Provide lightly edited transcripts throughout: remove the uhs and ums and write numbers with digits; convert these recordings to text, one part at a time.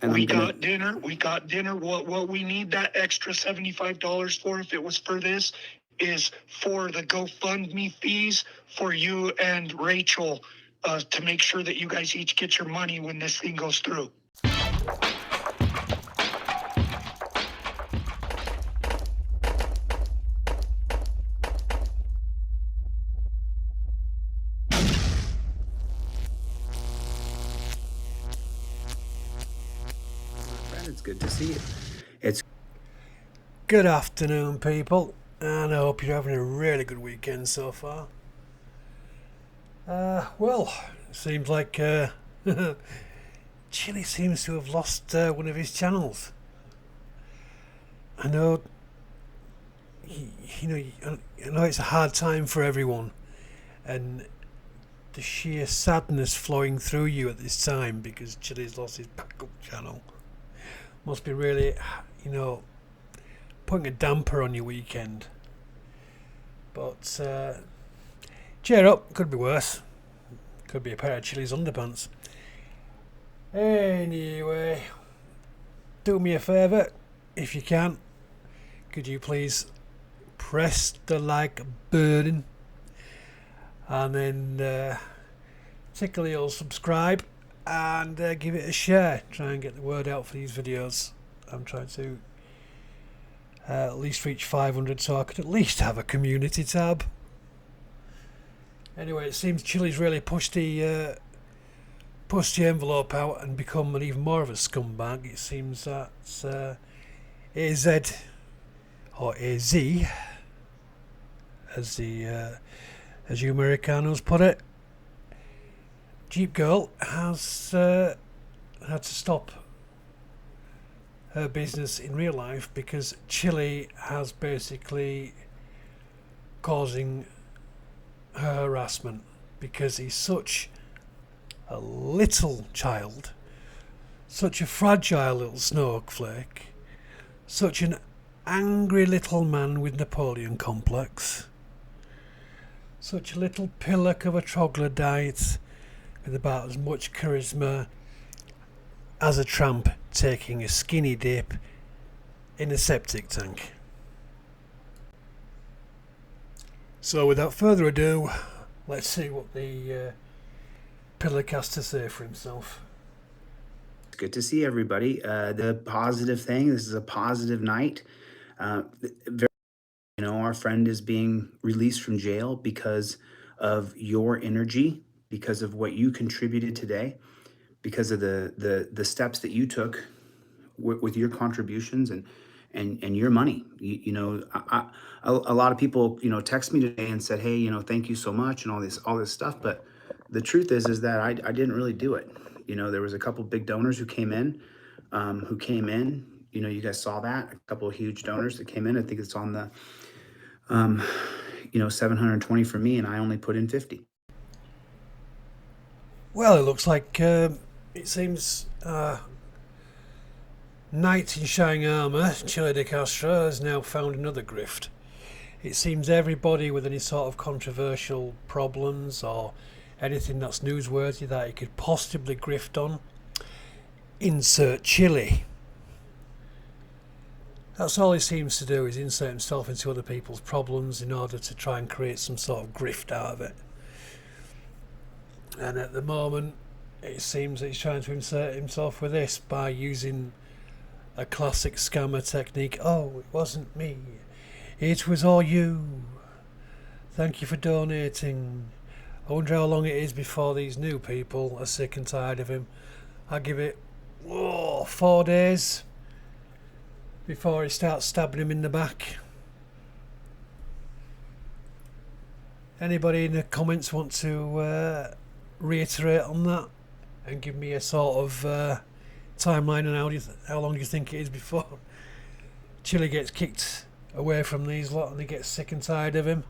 And we got dinner. We got dinner. What we need that extra $75 for, if it was for this, is for the GoFundMe fees for you and Rachel, to make sure that you guys each get your money when this thing goes through. It's good to see you. It's good afternoon, people, and I hope you're having a really good weekend so far. Well, it seems like Chili seems to have lost one of his channels. I know, I know it's a hard time for everyone, and the sheer sadness flowing through you at this time because Chili's lost his backup channel must be really, putting a damper on your weekend. But cheer up, could be worse. Could be a pair of Chili's underpants. Anyway, do me a favour, if you can. Could you please press the like button and then tickle the old subscribe and give it a share. Try and get the word out for these videos. I'm trying to at least reach 500 so I could at least have a community tab. Anyway, it seems Chili's really pushed the envelope out and become even more of a scumbag. It seems that AZ, or AZ, as you Americanos put it, Jeep Girl has had to stop her business in real life because Chili has basically causing her harassment because he's such a little child, such a fragile little snowflake, such an angry little man with Napoleon complex, such a little pillock of a troglodyte with about as much charisma as a tramp taking a skinny dip in a septic tank. So without further ado, let's see what the pillock has to say for himself. good to see everybody. The positive thing, this is a positive night. Our friend is being released from jail because of your energy, because of what you contributed today, because of the steps that you took with your contributions and your money. A lot of people text me today and said, hey, thank you so much and all this stuff, but the truth is that I didn't really do it. There was a couple big donors who came in. You guys saw that, a couple of huge donors that came in. I think it's on the 720 for me, and I only put in 50. Well, it looks like it seems knight in shining armour, Chili decasteo, has now found another grift. It seems everybody with any sort of controversial problems or anything that's newsworthy that he could possibly grift on, insert Chili. That's all he seems to do, is insert himself into other people's problems in order to try and create some sort of grift out of it. And at the moment, it seems that he's trying to insert himself with this by using a classic scammer technique. Oh, it wasn't me. It was all you. Thank you for donating. I wonder how long it is before these new people are sick and tired of him. I give it 4 days before he starts stabbing him in the back. Anybody in the comments want to reiterate on that and give me a sort of timeline on how long do you think it is before Chili gets kicked away from these lot and they get sick and tired of him?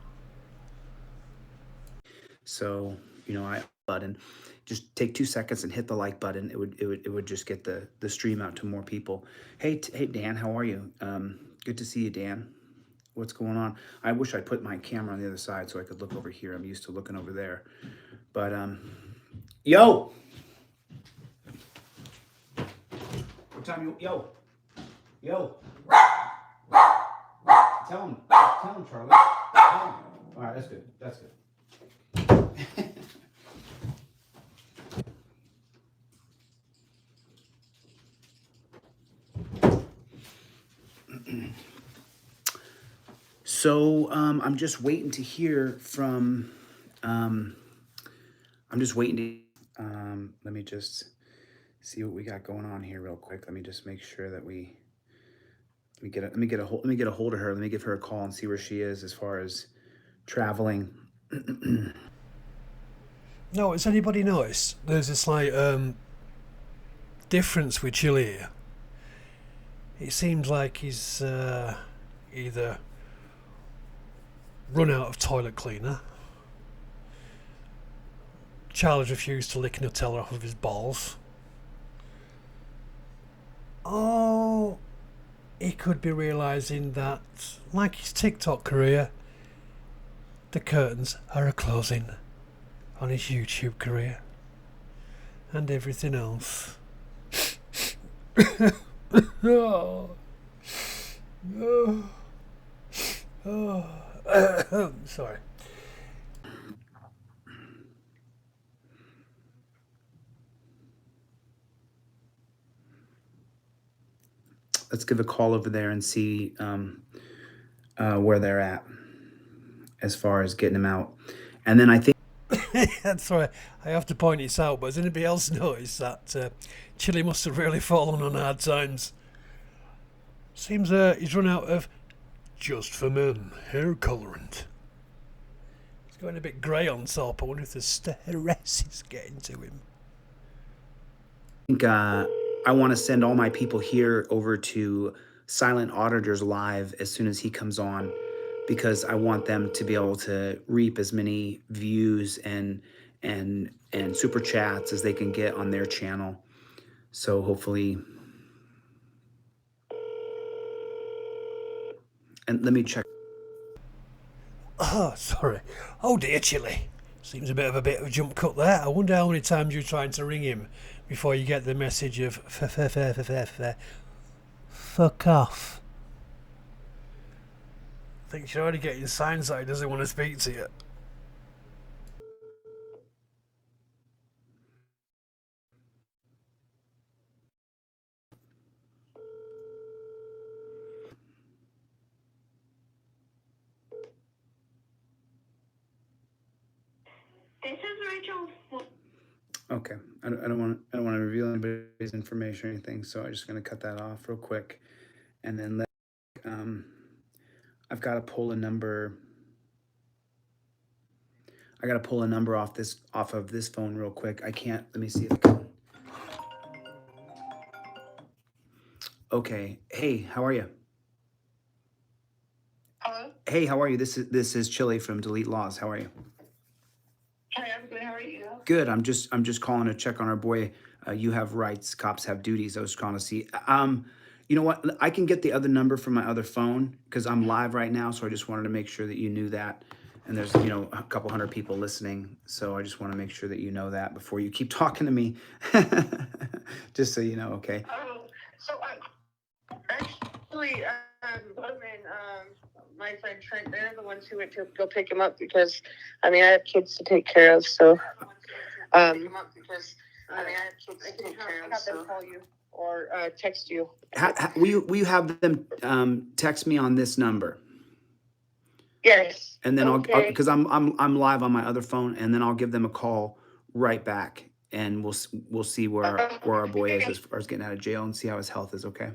So I button, just take 2 seconds and hit the like button. It would just get the stream out to more people. Hey Dan, how are you? Good to see you, Dan. What's going on? I wish I put my camera on the other side so I could look over here. I'm used to looking over there. But yo, time you yo. Tell him, Charlie. Tell him. All right, that's good. That's good. So I'm just waiting to hear from. I'm just waiting to. Let me just see what we got going on here real quick. Let me just make sure that we. Let me get a hold of her. Let me give her a call and see where she is as far as traveling. No, has anybody noticed there's a slight difference with Chilli here? It seems like he's either run out of toilet cleaner, Charles refused to lick Nutella off of his balls. Oh, he could be realising that, like his TikTok career, the curtains are a closing on his YouTube career and everything else. Oh. Sorry. Let's give a call over there and see where they're at as far as getting them out. And then I think That's right. I have to point this out, but has anybody else noticed that Chilli must have really fallen on hard times? Seems he's run out of just for men hair colorant. He's going a bit grey on top. I wonder if the stress is getting to him. I want to send all my people here over to Silent Auditors Live as soon as he comes on, because I want them to be able to reap as many views and super chats as they can get on their channel. So hopefully, and let me check. Oh, sorry. Oh dear, Chilli. Seems a bit of a jump cut there. I wonder how many times you're trying to ring him before you get the message of fuck off. I think you're already getting signs that he doesn't want to speak to you. This is Rachel. Okay, I don't want to reveal anybody's information or anything, so I'm just going to cut that off real quick, and then let. I've got to pull a number. I got to pull a number off of this phone real quick. I can't. Let me see if I can. Okay. Hey, how are you? Hello. Hey, how are you? This is Chilli from Delete Lawz. How are you? Hi, I'm good. How are you? Good. I'm just calling to check on our boy. You have rights. Cops have duties. I was calling to see. You know what? I can get the other number from my other phone because I'm live right now. So I just wanted to make sure that you knew that. And there's, a couple hundred people listening. So I just want to make sure that you know that before you keep talking to me. Just so you know, okay? Oh, so actually, my friend Trent, they're the ones who went to go pick him up because, I have kids to take care of. So, I have kids to take care of. So, call you or text you. Will you have them text me on this number? Yes. And then okay. I'll because I'm live on my other phone, and then I'll give them a call right back, and we'll see where our boy is as far as getting out of jail and see how his health is. Okay.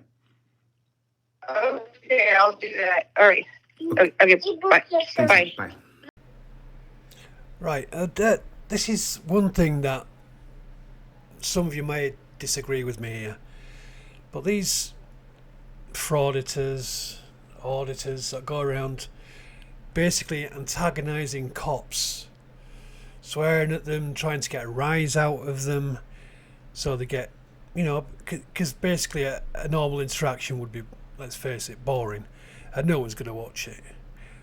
Okay, I'll do that. All right. Okay. Bye. Thanks, bye. Right. This is one thing that some of you may disagree with me here, but these frauditors, auditors that go around basically antagonizing cops, swearing at them, trying to get a rise out of them, so they get, because basically a normal interaction would be, let's face it, boring, and no one's going to watch it.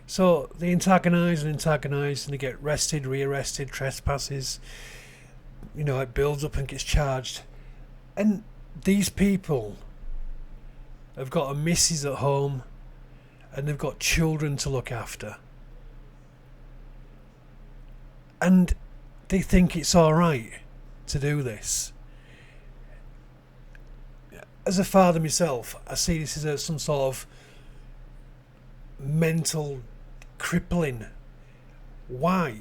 So they antagonize and they get arrested, rearrested, trespasses. It builds up and gets charged. And these people have got a missus at home, and they've got children to look after. And they think it's alright to do this. As a father myself, I see this as some sort of mental crippling. Why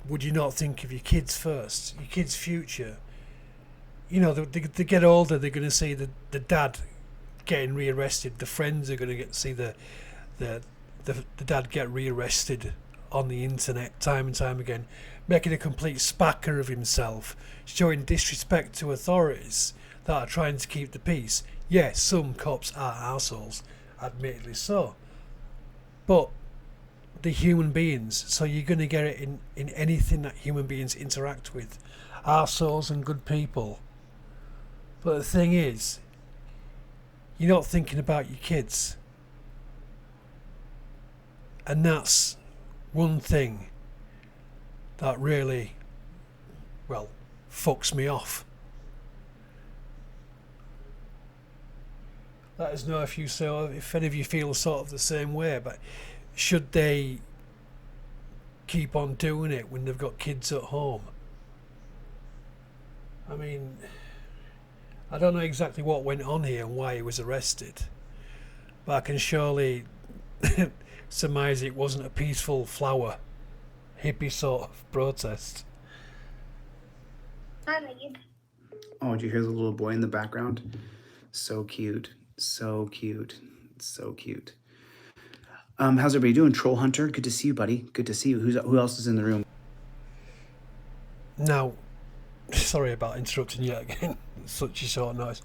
would you not think of your kids first, your kids' future? You know, they get older, they're going to see the dad getting rearrested. The friends are going to see the dad get rearrested on the internet time and time again, making a complete spacker of himself, showing disrespect to authorities that are trying to keep the peace. Yes, some cops are assholes, admittedly so, but they're human beings, so you're going to get it in anything that human beings interact with, assholes and good people. But the thing is, you're not thinking about your kids, and that's one thing that really, well, fucks me off. Let us know if any of you feel sort of the same way, but should they keep on doing it when they've got kids at home? I mean, I don't know exactly what went on here and why he was arrested, but I can surely surmise it wasn't a peaceful flower hippie sort of protest. Oh, did you hear the little boy in the background? So cute. So cute. So cute. How's everybody doing? Troll Hunter, good to see you, buddy. Good to see you. Who else is in the room? Now, sorry about interrupting you again. Such a short noise.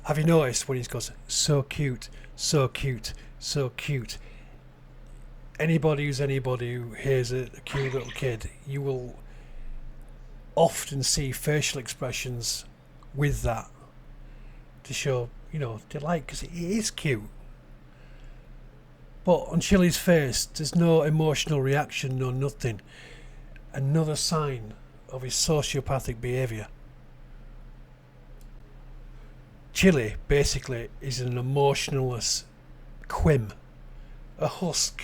Have you noticed when he goes, so cute, so cute, so cute? Anybody who hears a cute little kid, you will often see facial expressions with that to show, delight, because it is cute. But on Chilli's face, there's no emotional reaction, no nothing. Another sign of his sociopathic behaviour. Chilli, basically, is an emotionless quim. A husk.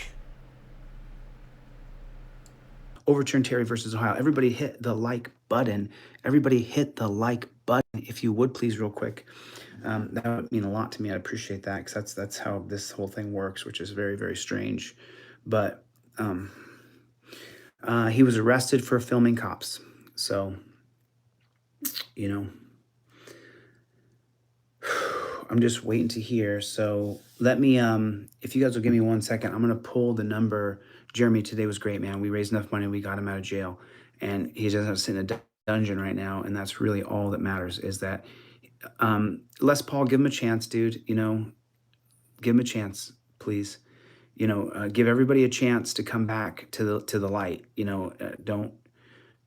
Overturn Terry versus Ohio. Everybody hit the like button. Everybody hit the like button, if you would, please, real quick. That would mean a lot to me. I appreciate that, because that's how this whole thing works, which is very, very strange. But he was arrested for filming cops. So, I'm just waiting to hear. So let me, if you guys will give me 1 second, I'm going to pull the number. Jeremy, today was great, man. We raised enough money. We got him out of jail, and he doesn't have to sit in a dungeon right now. And that's really all that matters, is that Les Paul, give him a chance, dude. Give him a chance, please. Give everybody a chance to come back to the light.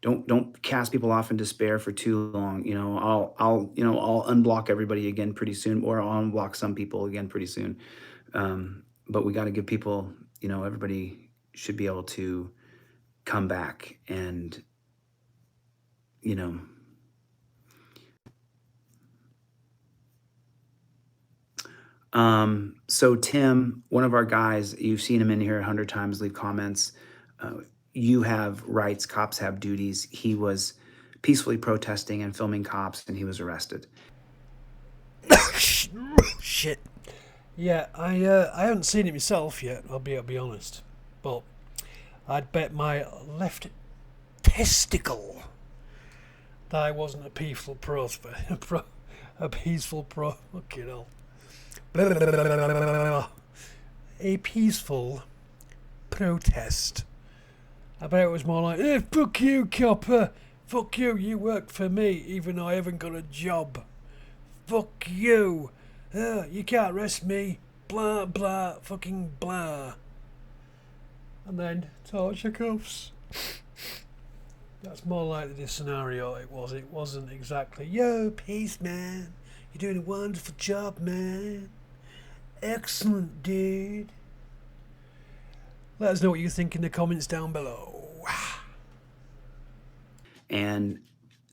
Don't cast people off in despair for too long. I'll unblock everybody again pretty soon, or I'll unblock some people again pretty soon. But we got to give people, everybody should be able to come back and, so Tim, one of our guys, you've seen him in here 100 times, leave comments. You have rights, cops have duties. He was peacefully protesting and filming cops, and he was arrested. Shit. Yeah, I haven't seen it myself yet, I'll be honest. But I'd bet my left testicle that I wasn't a peaceful fucking hell. A peaceful protest. I bet it was more like, hey, fuck you, copper. Fuck you, you work for me, even though I haven't got a job. Fuck you. You can't arrest me. Blah, blah, fucking blah. And then torture cuffs. That's more likely the scenario it was. It wasn't exactly, yo, peace, man. You're doing a wonderful job, man. Excellent, dude. Let us know what you think in the comments down below. And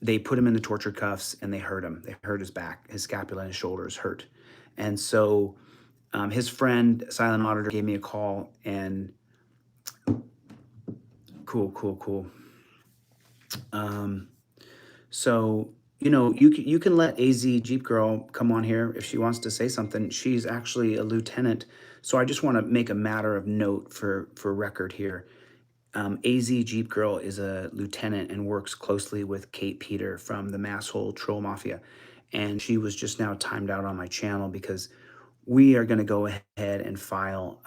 they put him in the torture cuffs, and they hurt him. They hurt his back, his scapula, and his shoulders hurt. And so his friend, Silent Auditor, gave me a call, and cool. So, you can let AZ Jeep Girl come on here if she wants to say something. She's actually a lieutenant. So I just want to make a matter of note for record here. AZ Jeep Girl is a lieutenant and works closely with Kate Peter from the Masshole Troll Mafia. And she was just now timed out on my channel because we are going to go ahead and file.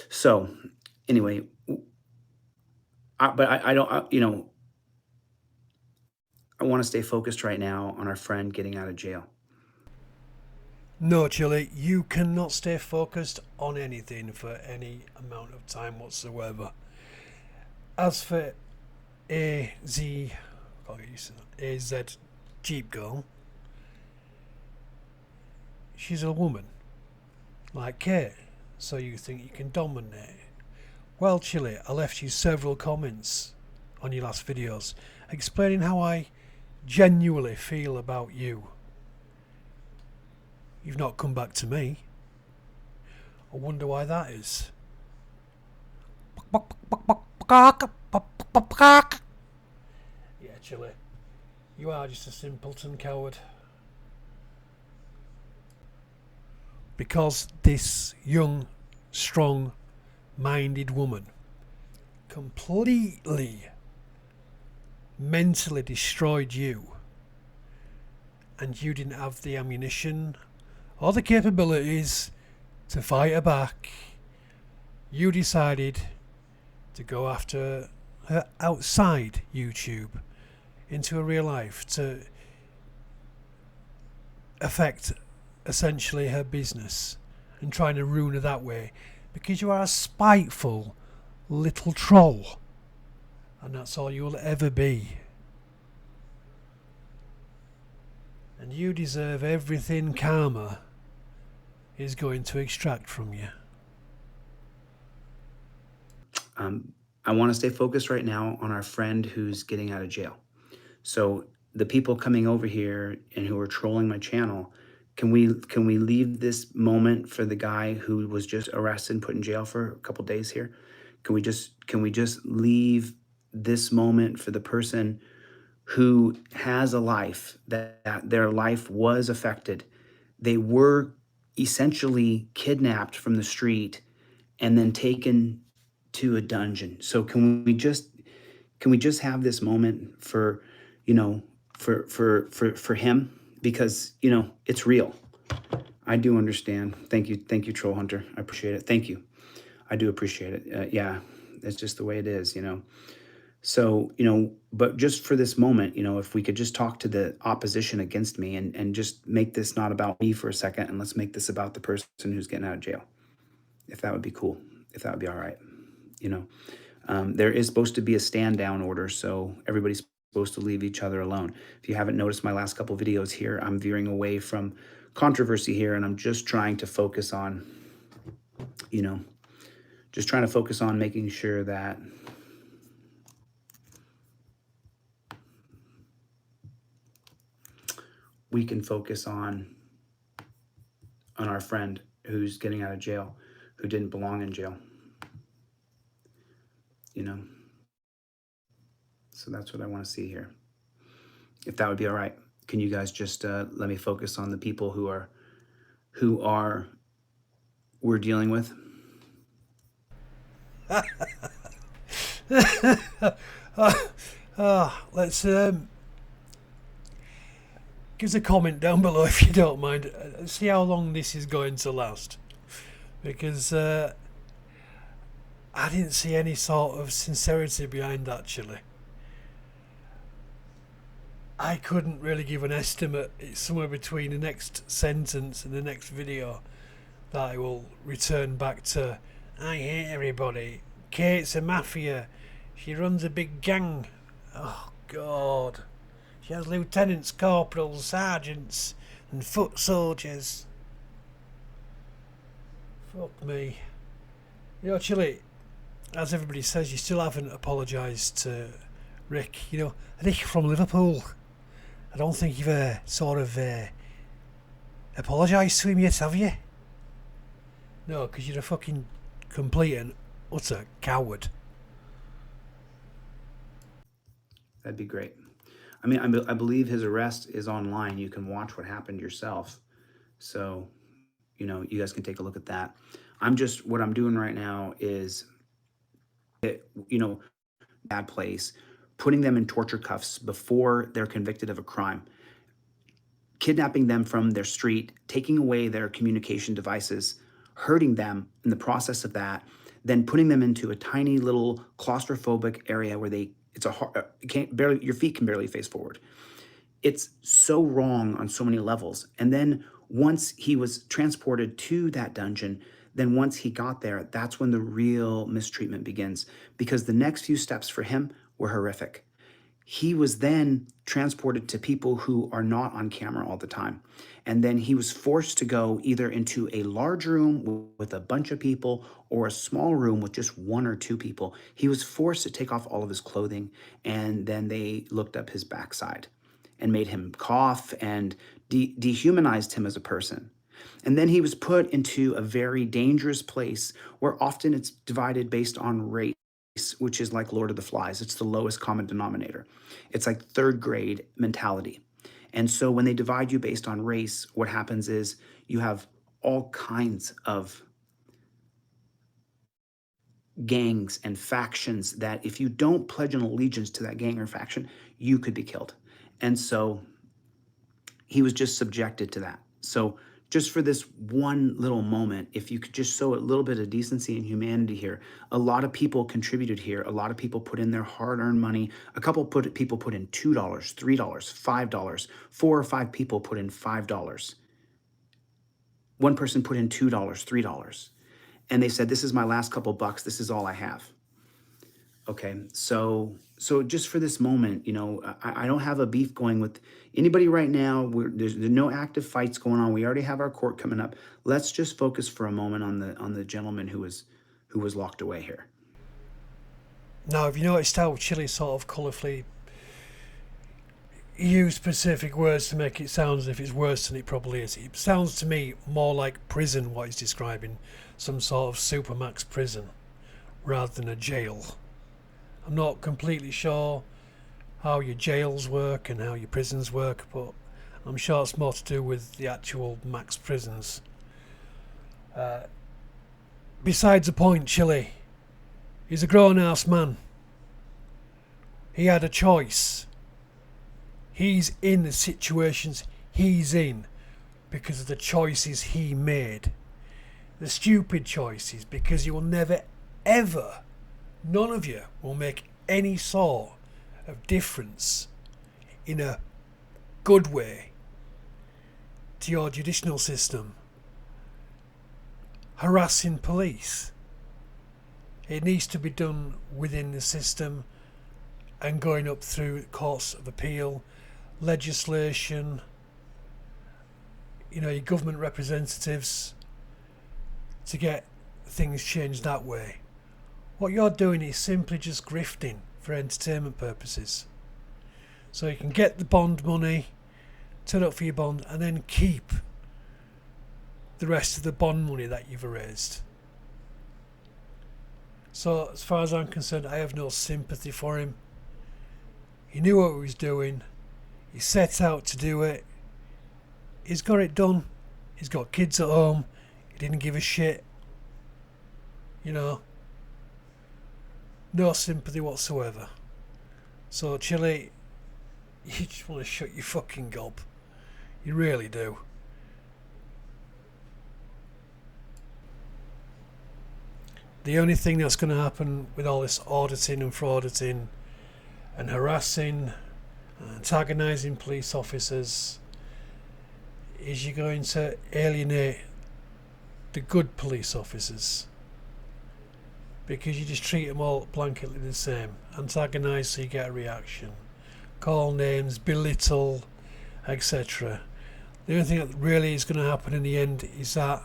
So anyway, I don't, I want to stay focused right now on our friend getting out of jail. No, Chilli, you cannot stay focused on anything for any amount of time whatsoever. As for AZ Jeep Girl, she's a woman, like Kate, so you think you can dominate. Well, Chilli, I left you several comments on your last videos explaining how I genuinely feel about you. You've not come back to me. I wonder why that is. Yeah, Chilli, you are just a simpleton coward. Because this young, strong-minded woman completely mentally destroyed you, and you didn't have the ammunition or the capabilities to fight her back. You decided to go after her outside YouTube into her real life to affect essentially her business and trying to ruin her that way, because you are a spiteful little troll, and that's all you will ever be. And you deserve everything karma is going to extract from you. I want to stay focused right now on our friend who's getting out of jail. So the people coming over here and who are trolling my channel, can we leave this moment for the guy who was just arrested and put in jail for a couple days here? Can we just leave this moment for the person who has a life that their life was affected? They were essentially kidnapped from the street and then taken to a dungeon. So can we just have this moment for, for him, because, it's real. I do understand. Thank you, Troll Hunter. I appreciate it. Thank you. I do appreciate it. Yeah, that's just the way it is, So, but just for this moment, if we could just talk to the opposition against me and just make this not about me for a second, and let's make this about the person who's getting out of jail. If that would be cool, if that would be all right. There is supposed to be a stand down order, so everybody's supposed to leave each other alone. If you haven't noticed my last couple videos here, I'm veering away from controversy here, and I'm just trying to focus on, making sure that we can focus on our friend who's getting out of jail, who didn't belong in jail. So that's what I want to see here. If that would be all right, can you guys just let me focus on the people who we're dealing with? Let's give us a comment down below if you don't mind. See how long this is going to last, because I didn't see any sort of sincerity behind that, Chilli. I couldn't really give an estimate. It's somewhere between the next sentence and the next video that I will return back to. I hate everybody. Kate's a mafia. She runs a big gang. Oh God. She has lieutenants, corporals, sergeants and foot soldiers. Fuck me. Chilli, as everybody says, you still haven't apologised to Rick. Rick from Liverpool. I don't think you've sort of apologised to him yet, have you? No, because you're a fucking complete and utter coward. That'd be great. I mean, I believe his arrest is online. You can watch what happened yourself. So, you know, you guys can take a look at that. What I'm doing right now is, you know, bad place, putting them in torture cuffs before they're convicted of a crime, kidnapping them from their street, taking away their communication devices, hurting them in the process of that, then putting them into a tiny little claustrophobic area where your feet can barely face forward. It's so wrong on so many levels. And then once he was transported to that dungeon, then once he got there, that's when the real mistreatment begins, because the next few steps for him were horrific. He was then transported to people who are not on camera all the time. And then he was forced to go either into a large room with a bunch of people or a small room with just one or two people. He was forced to take off all of his clothing, and then they looked up his backside and made him cough and dehumanized him as a person. And then he was put into a very dangerous place where often it's divided based on race, which is like Lord of the Flies. It's the lowest common denominator. It's like third grade mentality. And so when they divide you based on race, what happens is you have all kinds of gangs and factions that if you don't pledge an allegiance to that gang or faction, you could be killed. And so he was just subjected to that. So just for this one little moment, if you could just show a little bit of decency and humanity here. A lot of people contributed here. A lot of people put in their hard-earned money. A couple people put in $2, $3, $5. 4 or 5 people put in $5. One person put in $2, $3. And they said, this is my last couple bucks. This is all I have. Okay, so just for this moment, you know, I don't have a beef going with anybody right now. There's no active fights going on. We already have our court coming up. Let's just focus for a moment on the gentleman who was locked away here. Now, have you noticed how Chilli sort of colourfully use specific words to make it sound as if it's worse than it probably is? It sounds to me more like prison, what he's describing, some sort of supermax prison, rather than a jail. I'm not completely sure how your jails work and how your prisons work, but I'm sure it's more to do with the actual max prisons. Besides the point, Chilli, he's a grown-ass man. He had a choice. He's in the situations he's in because of the choices he made. The stupid choices, because you will never, ever, none of you will make any sort of difference in a good way to your judicial system. Harassing police, it needs to be done within the system and going up through courts of appeal, legislation, you know, your government representatives, to get things changed that way. What you're doing is simply just grifting for entertainment purposes. So you can get the bond money, turn up for your bond, and then keep the rest of the bond money that you've raised. So as far as I'm concerned, I have no sympathy for him. He knew what he was doing. He set out to do it. He's got it done. He's got kids at home. He didn't give a shit. You know. No sympathy whatsoever. So Chilli, you just want to shut your fucking gob. You really do. The only thing that's going to happen with all this auditing and frauditing and harassing and antagonising police officers is you're going to alienate the good police officers, because you just treat them all blanketly the same. Antagonise so you get a reaction. Call names, belittle, etc. The only thing that really is going to happen in the end is that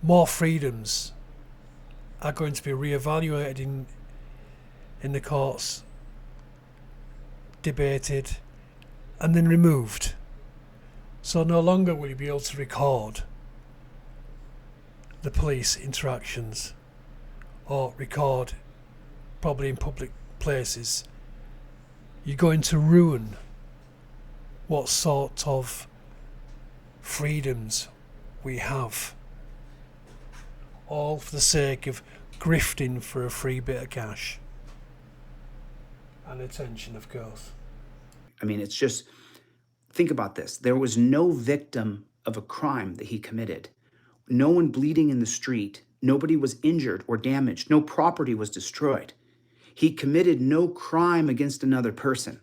more freedoms are going to be re-evaluated in the courts, debated, and then removed. So no longer will you be able to record the police interactions or record probably in public places. You're going to ruin what sort of freedoms we have, all for the sake of grifting for a free bit of cash and attention, of course. I mean, it's just, think about this. There was no victim of a crime that he committed. No one bleeding in the street. Nobody was injured or damaged. No property was destroyed. He committed no crime against another person.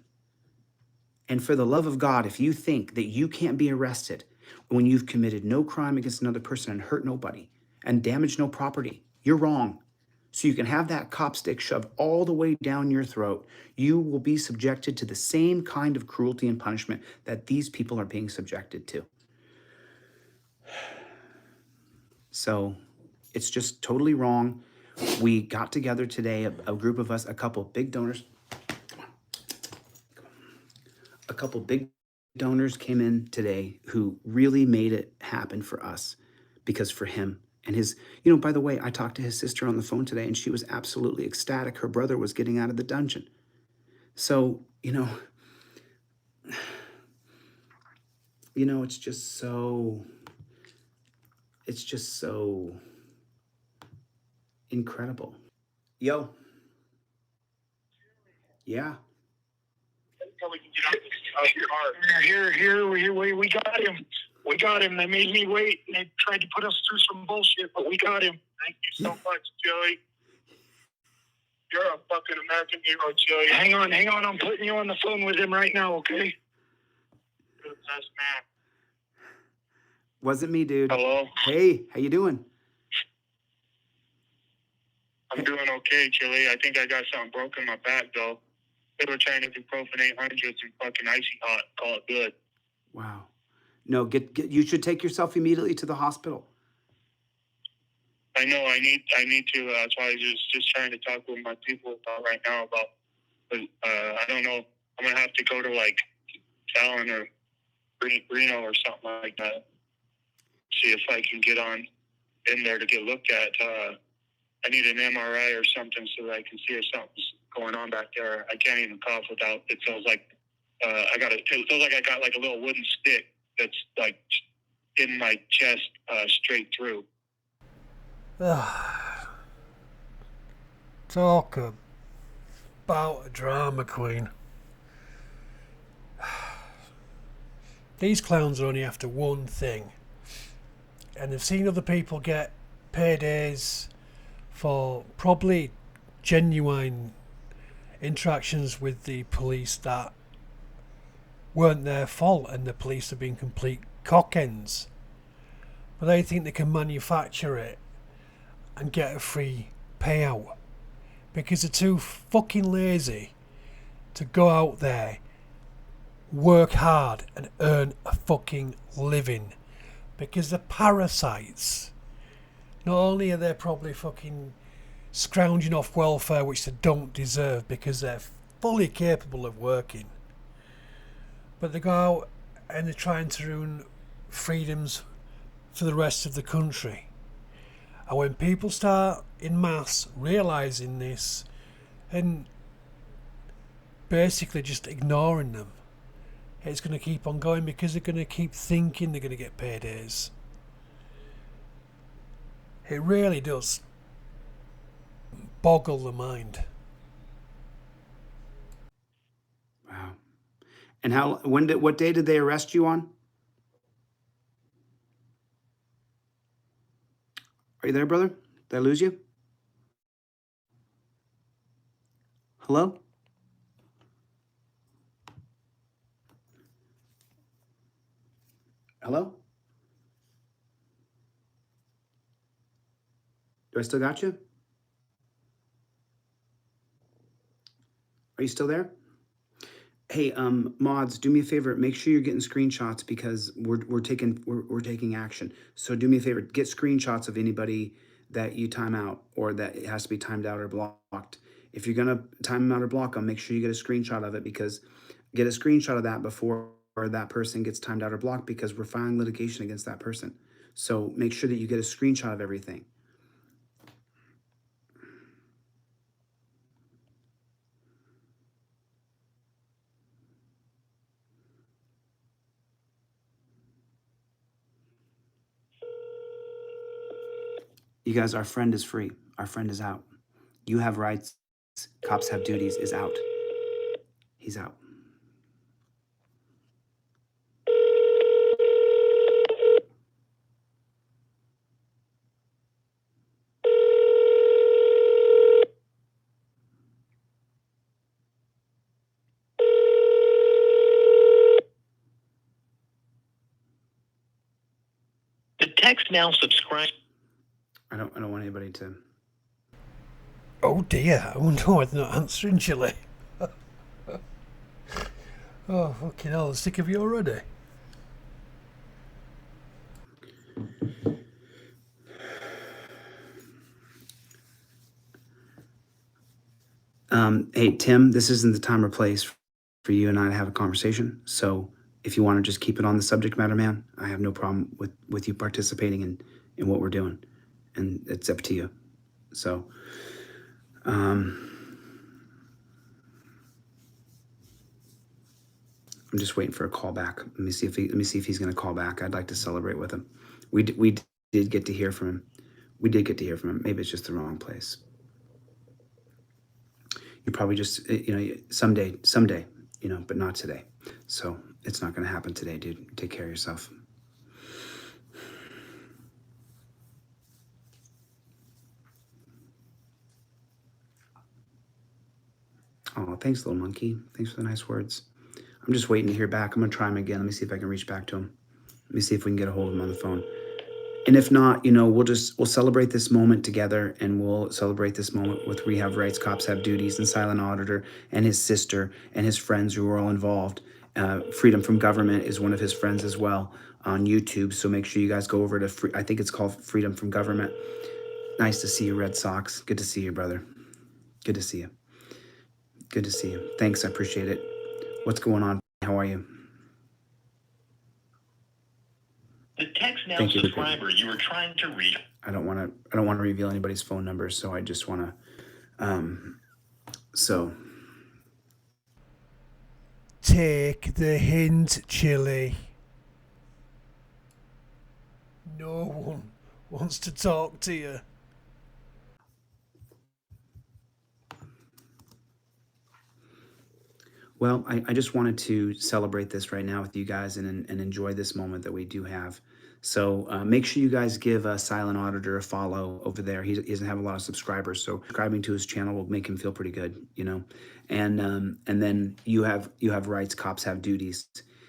And for the love of God, if you think that you can't be arrested when you've committed no crime against another person and hurt nobody and damaged no property, you're wrong. So you can have that cop stick shoved all the way down your throat. You will be subjected to the same kind of cruelty and punishment that these people are being subjected to. So it's just totally wrong. We got together today, a group of us, a couple big donors. A couple big donors came in today who really made it happen for us, because for him and his, by the way, I talked to his sister on the phone today and she was absolutely ecstatic. Her brother was getting out of the dungeon. So, it's just so incredible. Yo. Yeah. Here, we got him. We got him. They made me wait. They tried to put us through some bullshit, but we got him. Thank you so much, Joey. You're a fucking American hero, Joey. Hang on. I'm putting you on the phone with him right now, okay? You're the best man. Wasn't me, dude. Hello? Hey, how you doing? I'm doing okay, Chili. I think I got something broken in my back, though. They were trying to do Profane 800s and fucking icy hot. Call it good. Wow. No, you should take yourself immediately to the hospital. I know. I need to. That's why I was just trying to talk with my people about right now about. But I don't know. I'm gonna have to go to like Talon or Reno or something like that. See if I can get on in there to get looked at. I need an MRI or something so that I can see if something's going on back there. I can't even cough without. It feels like it feels like I got like a little wooden stick that's like in my chest straight through. Talk about a drama queen. These clowns are only after one thing, and they've seen other people get paydays for probably genuine interactions with the police that weren't their fault, and the police have been complete cockends. But they think they can manufacture it and get a free payout because they're too fucking lazy to go out there, work hard and earn a fucking living, because they're parasites. Not only are they probably fucking scrounging off welfare which they don't deserve because they're fully capable of working, but they go out and they're trying to ruin freedoms for the rest of the country. And when people start in mass realising this and basically just ignoring them, it's going to keep on going because they're going to keep thinking they're going to get paydays. It really does boggle the mind. Wow. And what day did they arrest you on? Are you there, brother? Did I lose you? Hello? Hello? Do I still got you? Are you still there? Hey, mods, do me a favor. Make sure you're getting screenshots because we're taking action. So do me a favor. Get screenshots of anybody that you time out or that it has to be timed out or blocked. If you're gonna time them out or block them, make sure you get a screenshot of it, because get a screenshot of that before that person gets timed out or blocked because we're filing litigation against that person. So make sure that you get a screenshot of everything. You guys, our friend is free. Our friend is out. You have rights. Cops have duties is out. He's out. The text now subscribe. I don't want anybody to. Oh dear, I wonder why they're not answering, chilli. Oh, fucking hell, I'm sick of you already. Hey, Tim, this isn't the time or place for you and I to have a conversation. So if you want to just keep it on the subject matter, man, I have no problem with you participating in what we're doing. And it's up to you. So, I'm just waiting for a call back. Let me see if he's going to call back. I'd like to celebrate with him. We did get to hear from him. We did get to hear from him. Maybe it's just the wrong place. You probably just, someday, but not today. So it's not going to happen today, dude. Take care of yourself. Oh, thanks, little monkey. Thanks for the nice words. I'm just waiting to hear back. I'm going to try him again. Let me see if I can reach back to him. Let me see if we can get a hold of him on the phone. And if not, we'll celebrate this moment together, and we'll celebrate this moment with We Have Rights, Cops Have Duties, and Silent Auditor, and his sister, and his friends who are all involved. Freedom from Government is one of his friends as well on YouTube. So make sure you guys go over to, I think it's called Freedom from Government. Nice to see you, Red Sox. Good to see you, brother. Good to see you. Good to see you. Thanks, I appreciate it. What's going on? How are you? The text now subscriber you were trying to reach. I don't want to reveal anybody's phone number, so I just want to Take the hint, chilli. No one wants to talk to you. Well, I just wanted to celebrate this right now with you guys and enjoy this moment that we do have. So make sure you guys give Silent Auditor a follow over there. He doesn't have a lot of subscribers, so subscribing to his channel will make him feel pretty good, And then you have rights, cops have duties.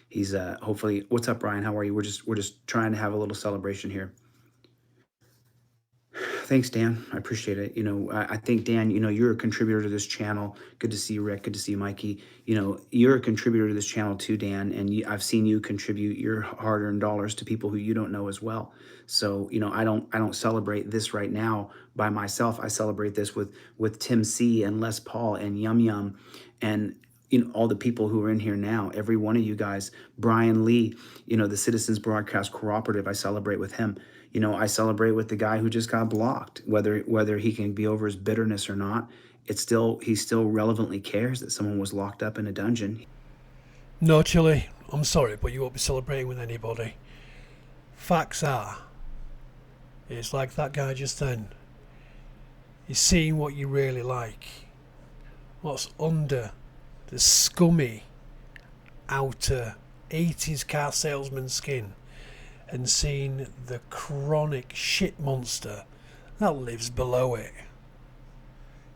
He's hopefully. What's up, Brian? How are you? We're just trying to have a little celebration here. Thanks, Dan. I appreciate it. I think, Dan, you're a contributor to this channel. Good to see you, Rick. Good to see you, Mikey. You're a contributor to this channel too, Dan, and I've seen you contribute your hard-earned dollars to people who you don't know as well. So, I don't celebrate this right now by myself. I celebrate this with Tim C and Les Paul and Yum Yum and all the people who are in here now, every one of you guys, Brian Lee, the Citizens Broadcast Cooperative, I celebrate with him. I celebrate with the guy who just got blocked, whether he can be over his bitterness or not. He still relevantly cares that someone was locked up in a dungeon. No, chilli, I'm sorry, but you won't be celebrating with anybody. Facts are, it's like that guy just then. He's seeing what you really like. What's under the scummy outer 80s car salesman skin, and seeing the chronic shit monster that lives below it.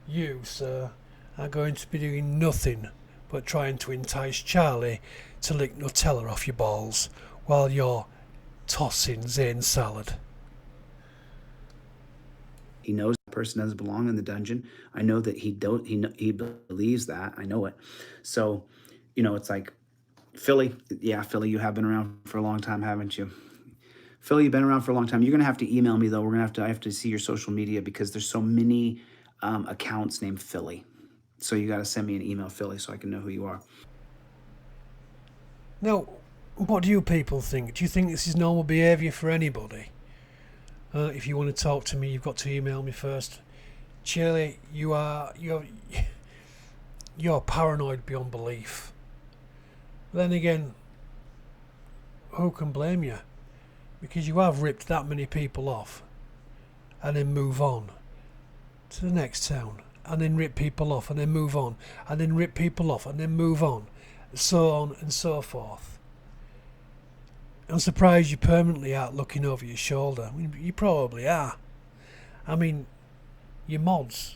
You, sir, are going to be doing nothing but trying to entice Charlie to lick Nutella off your balls while you're tossing Zane salad. He knows the person doesn't belong in the dungeon. I know that he believes that. I know it. So, it's like, Philly, you have been around for a long time, haven't you? Philly, you've been around for a long time. You're going to have to email me, though. I have to see your social media because there's so many accounts named Philly. So you got to send me an email, Philly, so I can know who you are. Now, What do you people think? Do you think this is normal behaviour for anybody? If you want to talk to me, you've got to email me first. Chilli, you're paranoid beyond belief. Then again, who can blame you? Because you have ripped that many people off and then move on to the next town and then rip people off and then move on and then rip people off and then move on, so on and so forth. I'm surprised you permanently aren't looking over your shoulder. I mean, you probably are. I mean, your mods,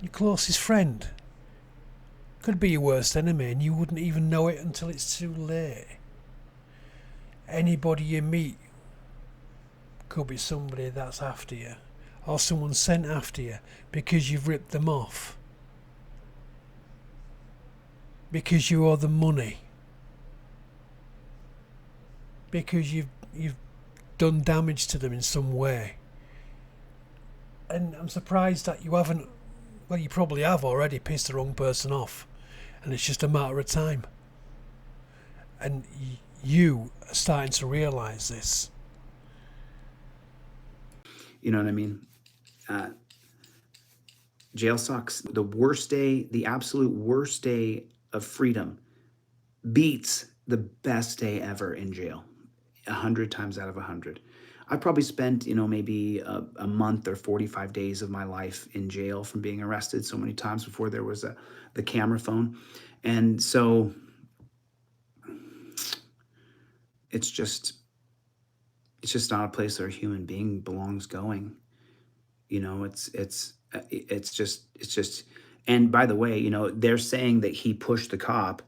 your closest friend, could be your worst enemy and you wouldn't even know it until it's too late. Anybody you meet could be somebody that's after you, or someone sent after you because you've ripped them off, because you owe them money, because you've done damage to them in some way. And I'm surprised that you haven't, well, you probably have already pissed the wrong person off, and it's just a matter of time. And you are starting to realise this. You know what I mean? Jail sucks. The worst day, the absolute worst day of freedom beats the best day ever in jail. 100 times out of 100. I probably spent, maybe a month or 45 days of my life in jail from being arrested so many times before there was the camera phone. And so it's just not a place where a human being belongs going. It's just, and by the way, they're saying that he pushed the cop.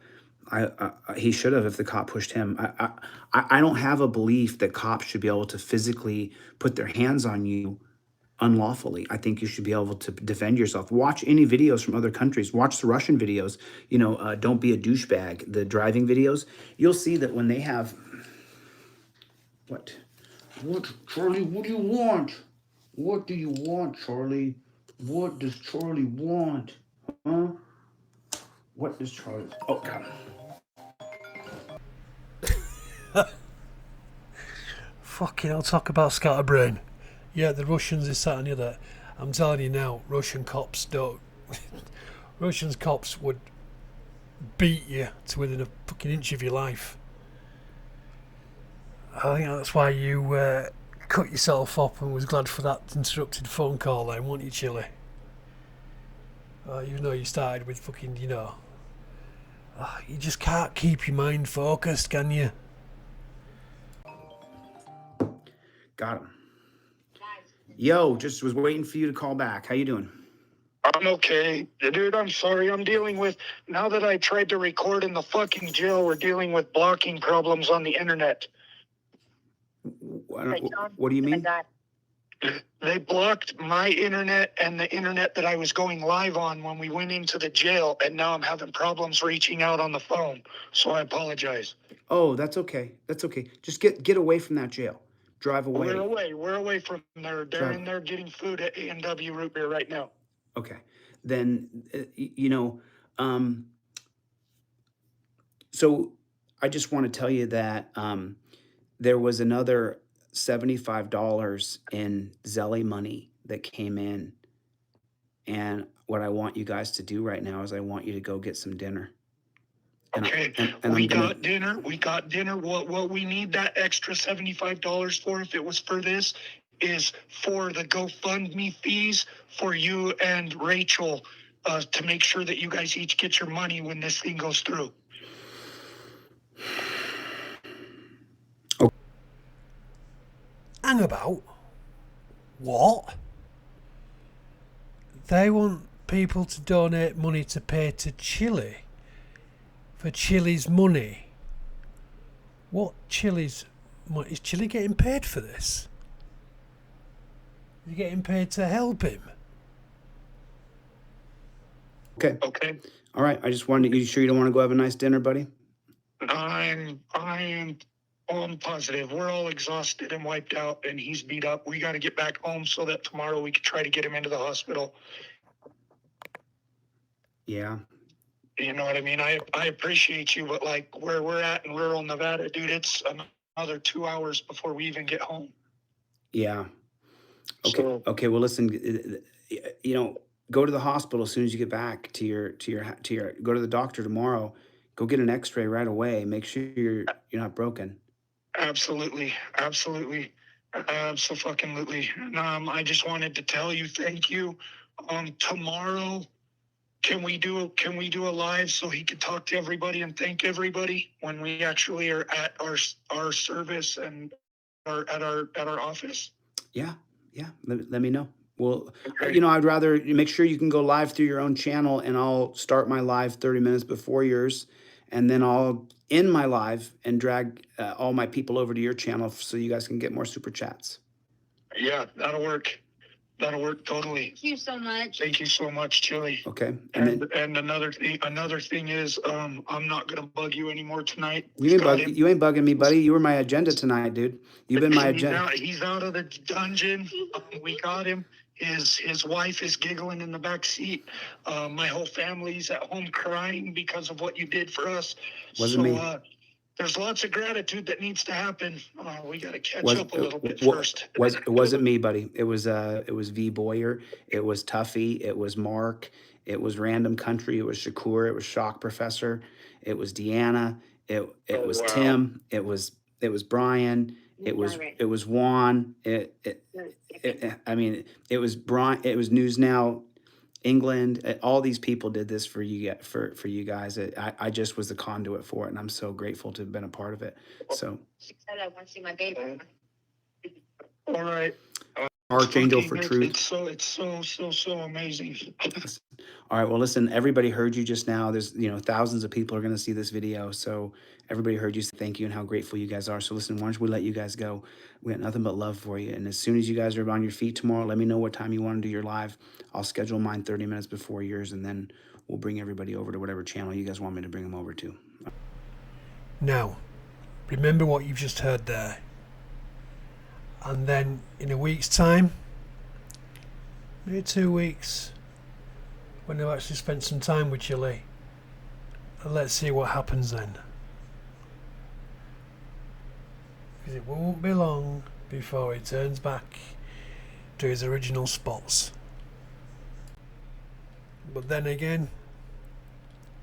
He should have if the cop pushed him. I don't have a belief that cops should be able to physically put their hands on you unlawfully. I think you should be able to defend yourself. Watch any videos from other countries. Watch the Russian videos. Don't be a douchebag. The driving videos. You'll see that when they have what, Charlie? What do you want? What do you want, Charlie? What does Charlie want? Huh? What does Charlie? Oh God. Fucking hell, talk about scatterbrain. Yeah, the Russians is that and the other. I'm telling you now, Russian cops don't. Russian cops would beat you to within a fucking inch of your life. I think that's why you cut yourself up and was glad for that interrupted phone call then, weren't you, Chilli? Even though you started with fucking, you just can't keep your mind focused, can you? Got him. Yo, just was waiting for you to call back. How you doing? I'm okay. Dude, I'm sorry. I'm dealing with, now that I tried to record in the fucking jail, we're dealing with blocking problems on the internet. What do you mean? They blocked my internet and the internet that I was going live on when we went into the jail, and now I'm having problems reaching out on the phone. So I apologize. Oh, that's okay. That's okay. Just get away from that jail. Drive away. We're away from there. They're in there getting food at A&W Root Beer right now. Okay. Then, so I just want to tell you that there was another $75 in Zelly money that came in. And what I want you guys to do right now is I want you to go get some dinner. Okay, we got dinner. What we need that extra $75 for, if it was for this, is for the GoFundMe fees for you and Rachel to make sure that you guys each get your money when this thing goes through. Hang about. What? They want people to donate money to pay to Chilli for Chilli's money. What Chilli's money? Is Chilli getting paid for this? Is he getting paid to help him? Okay. Okay. All right. I just wanted you sure you don't want to go have a nice dinner, buddy? I'm positive. We're all exhausted and wiped out, and he's beat up. We got to get back home so that tomorrow we can try to get him into the hospital. Yeah. You know what I mean? I appreciate you, but like where we're at in rural Nevada, dude, it's another 2 hours before we even get home. Yeah. Okay. So Okay. Well, listen, go to the hospital as soon as you get back go to the doctor tomorrow. Go get an X-ray right away. Make sure you're not broken. absolutely, absolutely, absolutely. I just wanted to tell you thank you. Tomorrow, can we do a live so he can talk to everybody and thank everybody when we actually are at our service and are at our office? Yeah. Yeah. Let me know. Well, Okay. I'd rather make sure you can go live through your own channel, and I'll start my live 30 minutes before yours, and then I'll end my live and drag all my people over to your channel so you guys can get more super chats. Yeah, that'll work. That'll work totally. Thank you so much. Thank you so much, Chili. Okay. And another thing is, I'm not gonna bug you anymore tonight. You ain't bugging me, buddy. You were my agenda tonight, dude. You've been my agenda. He's out of the dungeon. We got him. His wife is giggling in the back seat. My whole family's at home crying because of what you did for us. Wasn't me. There's lots of gratitude that needs to happen. We got to catch up a little bit first. It wasn't me, buddy. It was V Boyer. It was Tuffy. It was Mark. It was Random Country. It was Shakur. It was Shock Professor. It was Deanna. It was wow. Tim. It was Brian. It was Juan. I mean, it was Brian. It was News Now England. All these people did this for you, for you guys. I just was the conduit for it, and I'm so grateful to have been a part of it. So She said I want to see my baby. All right. Archangel for Truth. It's so amazing. All right. Well, listen, everybody heard you just now. There's, thousands of people are going to see this video. So everybody heard you say thank you and how grateful you guys are. So listen, why don't we let you guys go? We got nothing but love for you. And as soon as you guys are on your feet tomorrow, let me know what time you want to do your live. I'll schedule mine 30 minutes before yours, and then we'll bring everybody over to whatever channel you guys want me to bring them over to. Now, remember what you've just heard there. And then in a week's time, maybe 2 weeks, when I've actually spent some time with Chili, and let's see what happens then. Because it won't be long before he turns back to his original spots. But then again,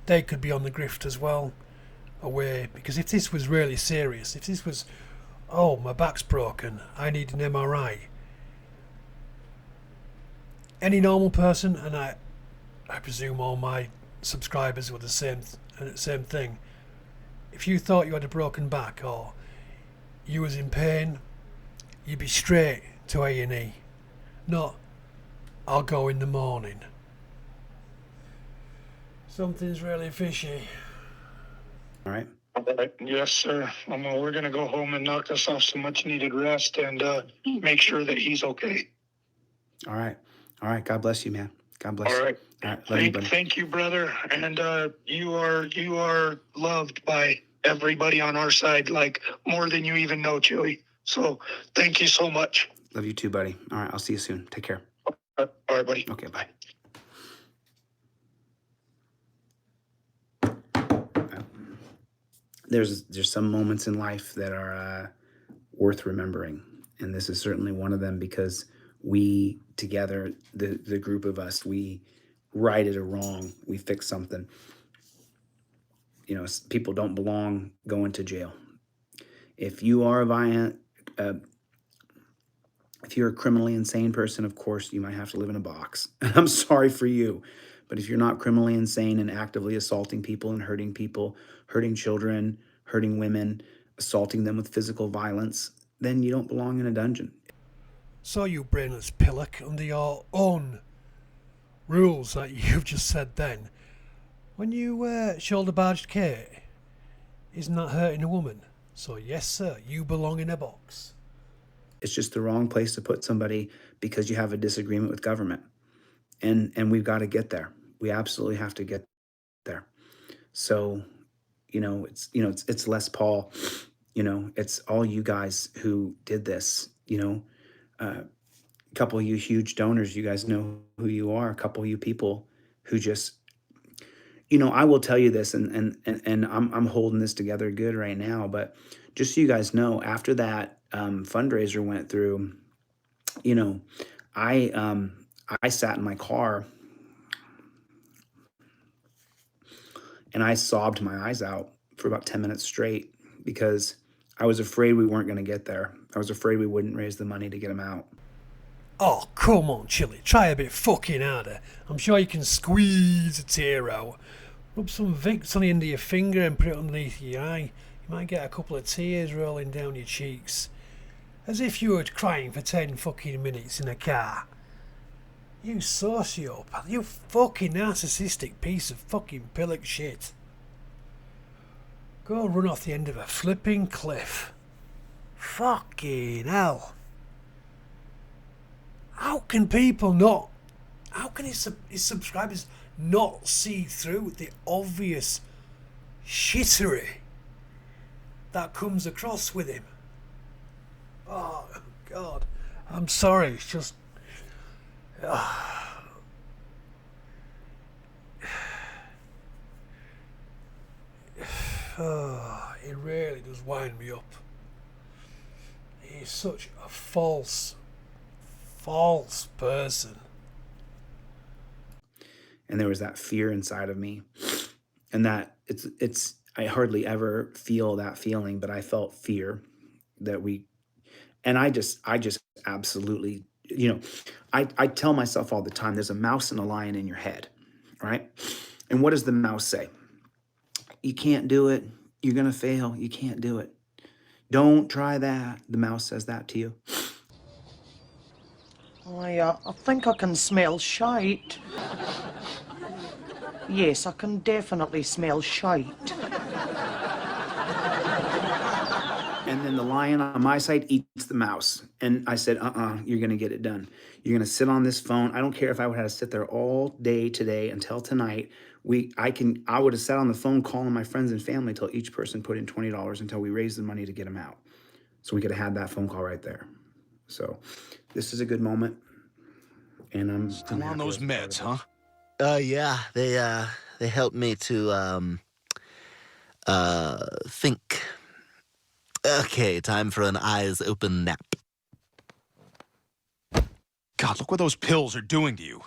they could be on the grift as well, away, because if this was really serious, if this was, oh, my back's broken, I need an MRI, any normal person, and I presume all my subscribers were the same thing, if you thought you had a broken back or you was in pain, you'd be straight to A&E, not I'll go in the morning. Something's really fishy. All right. Yes, sir. We're going to go home and knock us off some much needed rest and make sure that he's okay. All right. All right. God bless you, man. God bless you. All right. All right. Love you, buddy. Thank you, brother. And you are loved by everybody on our side, like more than you even know, Chili. So thank you so much. Love you too, buddy. All right. I'll see you soon. Take care. All right, buddy. Okay. Bye. There's some moments in life that are worth remembering, and this is certainly one of them, because we together, the group of us, we righted a wrong, we fixed something. People don't belong going to jail. If you are if you're a criminally insane person, of course you might have to live in a box. I'm sorry for you. But if you're not criminally insane and actively assaulting people and hurting people, hurting children, hurting women, assaulting them with physical violence, then you don't belong in a dungeon. So you brainless pillock, under your own rules that you've just said then, when you shoulder barged Kate, isn't that hurting a woman? So yes sir, you belong in a box. It's just the wrong place to put somebody because you have a disagreement with government. And we've got to get there. We absolutely have to get there. So, it's Les Paul, it's all you guys who did this, a couple of you huge donors, you guys know who you are, a couple of you people who just, you know, I will tell you this, and I'm holding this together good right now, but just so you guys know, after that fundraiser went through, you know, I sat in my car and I sobbed my eyes out for about 10 minutes straight because I was afraid we weren't going to get there. I was afraid we wouldn't raise the money to get them out. Oh, come on, Chilli. Try a bit fucking harder. I'm sure you can squeeze a tear out. Rub some Vicks on the end of your finger and put it underneath your eye. You might get a couple of tears rolling down your cheeks. As if you were crying for 10 fucking minutes in a car. You sociopath. You fucking narcissistic piece of fucking pillock shit. Go run off the end of a flipping cliff. Fucking hell. How can people not... How can his subscribers not see through the obvious shittery that comes across with him? Oh, God. I'm sorry. It's just... Oh, it really does wind me up. He's such a false person. And there was that fear inside of me, and that it's I hardly ever feel that feeling, but I felt fear that I just absolutely, you know, I tell myself all the time, there's a mouse and a lion in your head, right? And what does the mouse say? You can't do it. You're going to fail. You can't do it. Don't try that. The mouse says that to you. I think I can smell shite. Yes, I can definitely smell shite. And then the lion on my side eats the mouse. And I said, you're going to get it done. You're going to sit on this phone. I don't care if I would have to sit there all day today until tonight. I would have sat on the phone calling my friends and family until each person put in $20 until we raised the money to get them out. So we could have had that phone call right there. So this is a good moment. And I'm still on those meds, huh? Yeah, they helped me to think. Okay, time for an eyes open nap. God, look what those pills are doing to you.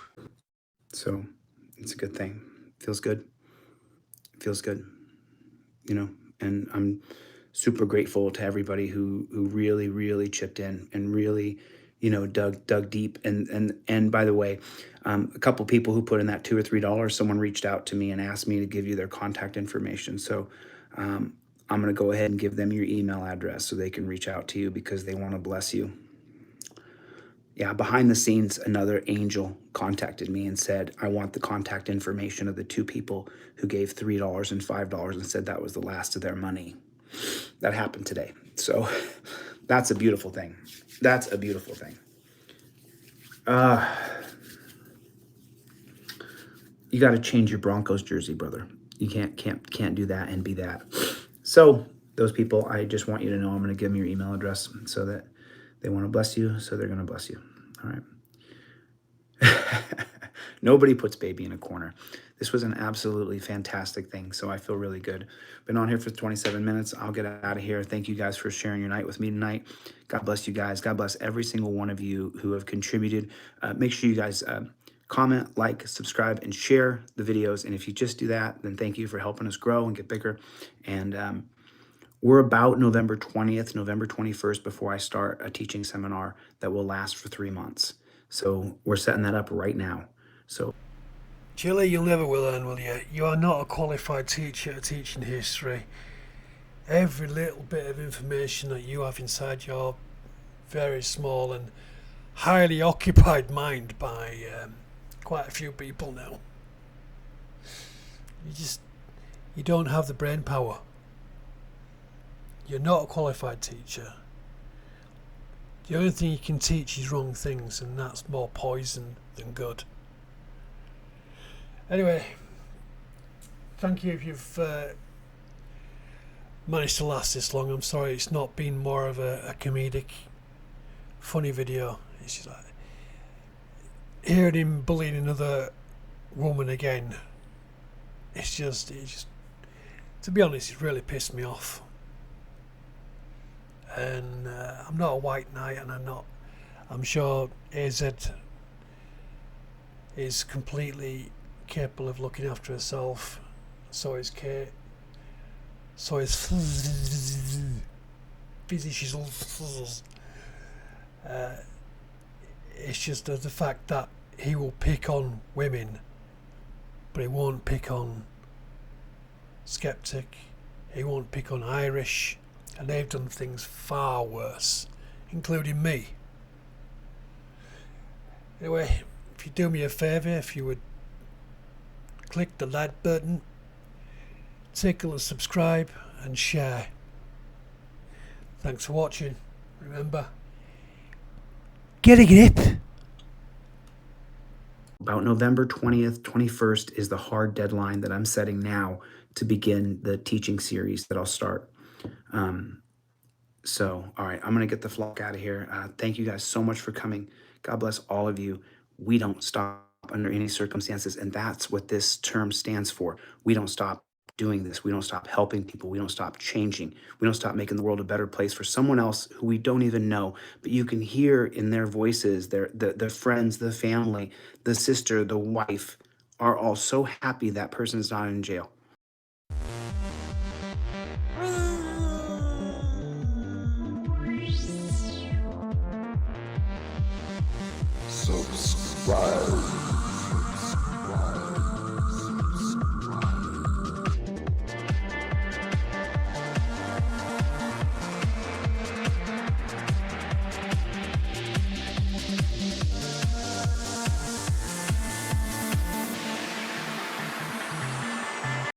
So it's a good thing. Feels good. Feels good. You know, and I'm super grateful to everybody who really, really chipped in and really, you know, dug deep. And by the way, a couple people who put in that $2 or $3, someone reached out to me and asked me to give you their contact information. So I'm going to go ahead and give them your email address so they can reach out to you because they want to bless you. Yeah, behind the scenes, another angel contacted me and said, I want the contact information of the two people who gave $3 and $5 and said that was the last of their money. That happened today. So that's a beautiful thing. That's a beautiful thing. You got to change your Broncos jersey, brother. You can't do that and be that. So those people, I just want you to know I'm going to give them your email address so that they want to bless you, so they're going to bless you. All right. Nobody puts baby in a corner. This was an absolutely fantastic thing, so I feel really good. Been on here for 27 minutes. I'll get out of here. Thank you guys for sharing your night with me tonight. God bless you guys. God bless every single one of you who have contributed. Make sure you guys comment, like, subscribe, and share the videos. And if you just do that, then thank you for helping us grow and get bigger. And we're about November 20th, November 21st before I start a teaching seminar that will last for 3 months. So we're setting that up right now. So, Chilli, you'll never will learn, will you? You are not a qualified teacher teaching history. Every little bit of information that you have inside your very small and highly occupied mind by quite a few people now. You don't have the brain power. You're not a qualified teacher. The only thing you can teach is wrong things, and that's more poison than good. Anyway, thank you if you've managed to last this long. I'm sorry it's not been more of a comedic, funny video. It's just like hearing him bullying another woman again it's just, to be honest, it really pissed me off. And I'm not a white knight, and I'm sure AZ is completely capable of looking after herself. So is Kate. So is Fizzy Shizzle. It's just the fact that he will pick on women, but he won't pick on Skeptic. He won't pick on Irish, and they've done things far worse, including me. Anyway, if you do me a favour, if you would click the like button, tickle and subscribe and share. Thanks for watching. Remember, get a grip. About November 20th, 21st is the hard deadline that I'm setting now to begin the teaching series that I'll start. So, all right, I'm going to get the flock out of here. Thank you guys so much for coming. God bless all of you. We don't stop under any circumstances, and that's what this term stands for. We don't stop doing this. We don't stop helping people. We don't stop changing. We don't stop making the world a better place for someone else who we don't even know. But you can hear in their voices, their friends, the family, the sister, the wife are all so happy that person is not in jail. Subscribe.